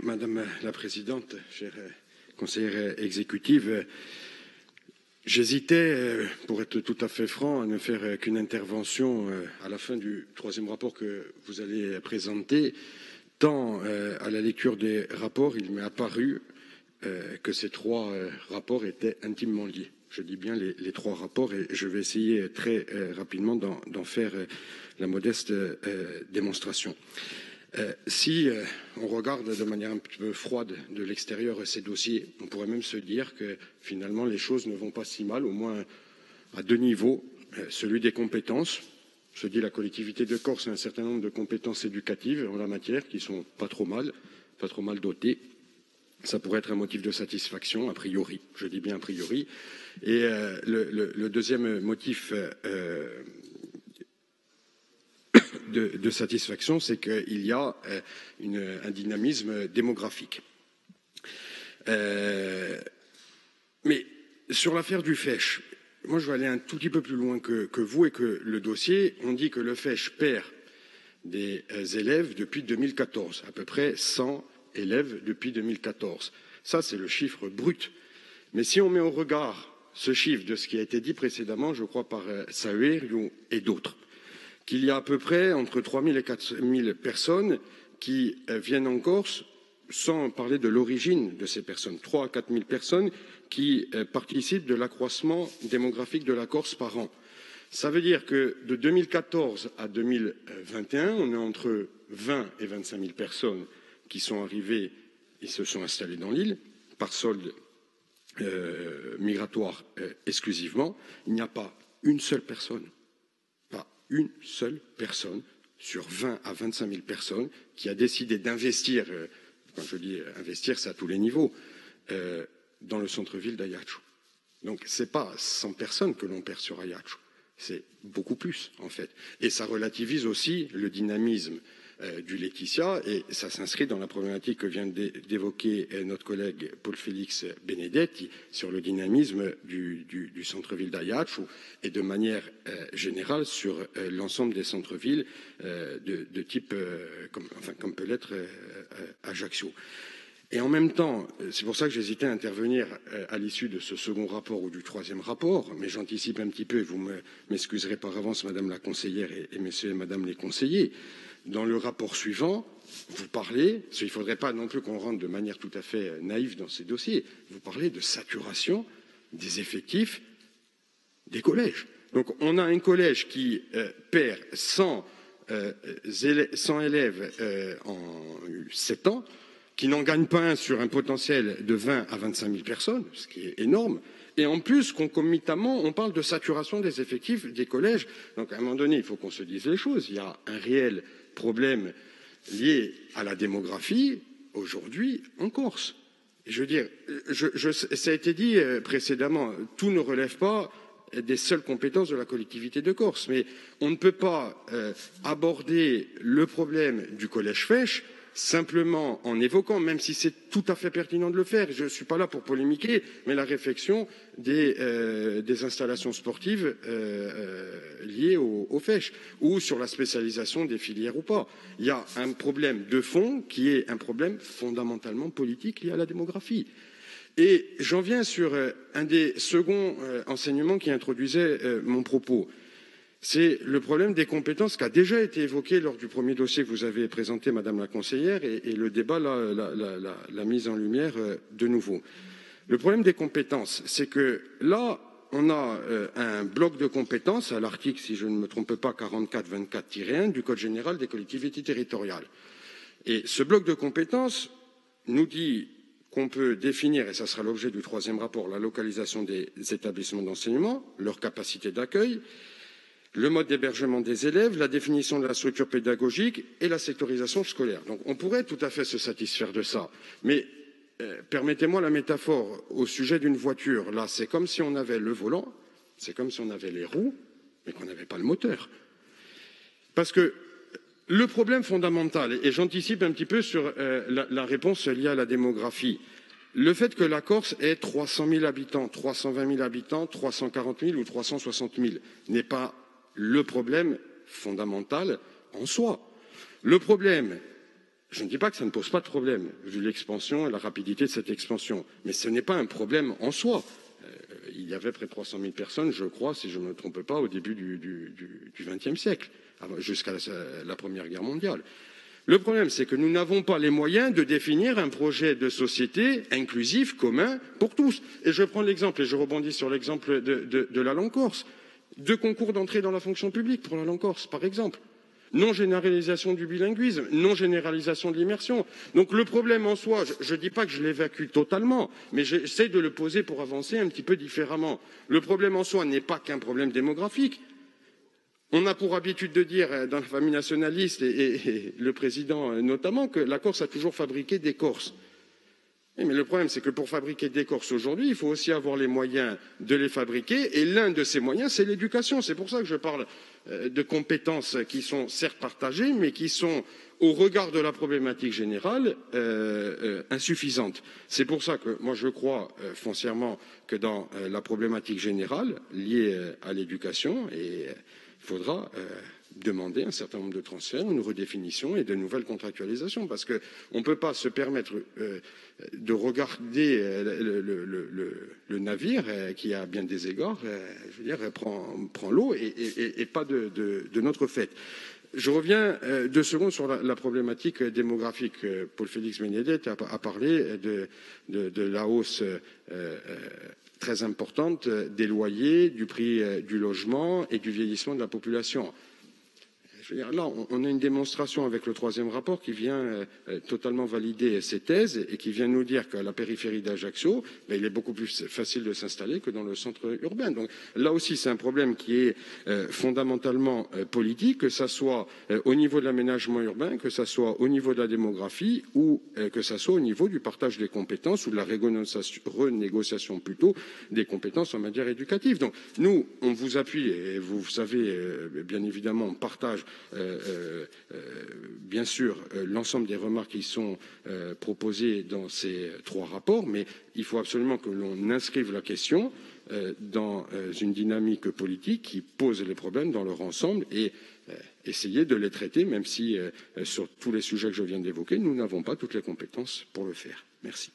Madame la Présidente, chère conseillère exécutive. J'hésitais, pour être tout à fait franc, à ne faire qu'une intervention à la fin du troisième rapport que vous allez présenter, tant à la lecture des rapports, il m'est apparu que ces trois rapports étaient intimement liés. Je dis bien les trois rapports et je vais essayer très rapidement d'en faire la modeste démonstration. Si on regarde de manière un petit peu froide de l'extérieur ces dossiers, on pourrait même se dire que finalement les choses ne vont pas si mal, au moins à deux niveaux. Celui des compétences, se dit la collectivité de Corse a un certain nombre de compétences éducatives en la matière qui sont pas trop mal dotées. Ça pourrait être un motif de satisfaction, a priori, je dis bien a priori. Et le deuxième motif de satisfaction, c'est qu'il y a un dynamisme démographique. Mais sur l'affaire du FESH, moi je vais aller un tout petit peu plus loin que vous et que le dossier. On dit que le FESH perd des élèves depuis 2014, à peu près 100 élèves depuis 2014. Ça, c'est le chiffre brut. Mais si on met au regard ce chiffre de ce qui a été dit précédemment, je crois par Sahuer et d'autres, qu'il y a à peu près entre 3 000 et 4 000 personnes qui viennent en Corse, sans parler de l'origine de ces personnes, 3 à 4 000 personnes qui participent de l'accroissement démographique de la Corse par an. Ça veut dire que de 2014 à 2021, on est entre 20 et 25 000 personnes qui sont arrivées et se sont installées dans l'île par solde migratoire exclusivement. Il n'y a pas une seule personne sur 20 à 25 000 personnes qui a décidé d'investir, quand je dis investir, c'est à tous les niveaux, dans le centre-ville d'Ajaccio. Donc ce n'est pas 100 personnes que l'on perd sur Ajaccio, c'est beaucoup plus en fait. Et ça relativise aussi le dynamisme du Laetitia et ça s'inscrit dans la problématique que vient d'évoquer notre collègue Paul-Félix Benedetti sur le dynamisme du centre-ville d'Ajaccio et de manière générale sur l'ensemble des centres-villes de type comme peut l'être Ajaccio. Et en même temps, c'est pour ça que j'hésitais à intervenir à l'issue de ce second rapport ou du troisième rapport, mais j'anticipe un petit peu et vous m'excuserez par avance, Madame la conseillère et Messieurs et Madame les conseillers. Dans le rapport suivant, vous parlez, parce qu'il ne faudrait pas non plus qu'on rentre de manière tout à fait naïve dans ces dossiers, vous parlez de saturation des effectifs des collèges. Donc on a un collège qui perd 100 élèves en 7 ans, qui n'en gagne pas un sur un potentiel de 20 à 25 000 personnes, ce qui est énorme. Et en plus, concomitamment, on parle de saturation des effectifs des collèges. Donc à un moment donné, il faut qu'on se dise les choses. Il y a un réel problème lié à la démographie aujourd'hui en Corse. Et je veux dire, ça a été dit précédemment, tout ne relève pas des seules compétences de la collectivité de Corse. Mais on ne peut pas aborder le problème du collège FESH simplement en évoquant, même si c'est tout à fait pertinent de le faire, je ne suis pas là pour polémiquer, mais la réflexion des installations sportives liées au FESH ou sur la spécialisation des filières ou pas. Il y a un problème de fond qui est un problème fondamentalement politique lié à la démographie. Et j'en viens sur un des seconds enseignements qui introduisait mon propos. C'est le problème des compétences qui a déjà été évoqué lors du premier dossier que vous avez présenté, Madame la conseillère, et le débat l'a mise en lumière de nouveau. Le problème des compétences, c'est que là, on a un bloc de compétences à l'article, si je ne me trompe pas, 44-24-1 du Code général des collectivités territoriales. Et ce bloc de compétences nous dit qu'on peut définir, et ça sera l'objet du troisième rapport, la localisation des établissements d'enseignement, leur capacité d'accueil, le mode d'hébergement des élèves, la définition de la structure pédagogique et la sectorisation scolaire. Donc on pourrait tout à fait se satisfaire de ça. Mais permettez-moi la métaphore au sujet d'une voiture. Là, c'est comme si on avait le volant, c'est comme si on avait les roues, mais qu'on n'avait pas le moteur. Parce que le problème fondamental, et j'anticipe un petit peu sur la réponse liée à la démographie, le fait que la Corse ait 300 000 habitants, 320 000 habitants, 340 000 ou 360 000 n'est pas le problème fondamental en soi. Le problème, Je ne dis pas que ça ne pose pas de problème, vu l'expansion et la rapidité de cette expansion, mais ce n'est pas un problème en soi. Il y avait près de 300 000 personnes, je crois, si je ne me trompe pas, au début du XXe siècle, jusqu'à la Première Guerre mondiale. Le problème, c'est que nous n'avons pas les moyens de définir un projet de société inclusif, commun, pour tous. Et je prends l'exemple, et je rebondis sur l'exemple de la langue corse. 2 concours d'entrée dans la fonction publique pour la langue corse, par exemple. Non généralisation du bilinguisme, non généralisation de l'immersion. Donc le problème en soi, je ne dis pas que je l'évacue totalement, mais j'essaie de le poser pour avancer un petit peu différemment. Le problème en soi n'est pas qu'un problème démographique. On a pour habitude de dire dans la famille nationaliste, et le président notamment, que la Corse a toujours fabriqué des Corses. Mais le problème, c'est que pour fabriquer des Corses aujourd'hui, il faut aussi avoir les moyens de les fabriquer, et l'un de ces moyens, c'est l'éducation. C'est pour ça que je parle de compétences qui sont certes partagées, mais qui sont, au regard de la problématique générale, insuffisantes. C'est pour ça que moi je crois foncièrement que dans la problématique générale liée à l'éducation, il faudra demander un certain nombre de transferts, une redéfinition et de nouvelles contractualisations, parce qu'on ne peut pas se permettre de regarder le navire qui, à bien des égards, je veux dire, prend l'eau et pas de notre fait. Je reviens 2 secondes sur la problématique démographique. Paul-Félix Benedek a parlé de la hausse très importante des loyers, du prix du logement et du vieillissement de la population. Je veux dire, là, on a une démonstration avec le 3e rapport qui vient totalement valider ces thèses et qui vient nous dire qu'à la périphérie d'Ajaccio, il est beaucoup plus facile de s'installer que dans le centre urbain. Donc là aussi, c'est un problème qui est fondamentalement politique, que ce soit au niveau de l'aménagement urbain, que ce soit au niveau de la démographie ou que ce soit au niveau du partage des compétences ou de la renégociation plutôt des compétences en matière éducative. Donc nous, on vous appuie et vous savez, bien évidemment, on partage bien sûr l'ensemble des remarques qui sont proposées dans ces 3 rapports, mais il faut absolument que l'on inscrive la question dans une dynamique politique qui pose les problèmes dans leur ensemble et essayer de les traiter, même si sur tous les sujets que je viens d'évoquer, nous n'avons pas toutes les compétences pour le faire. Merci.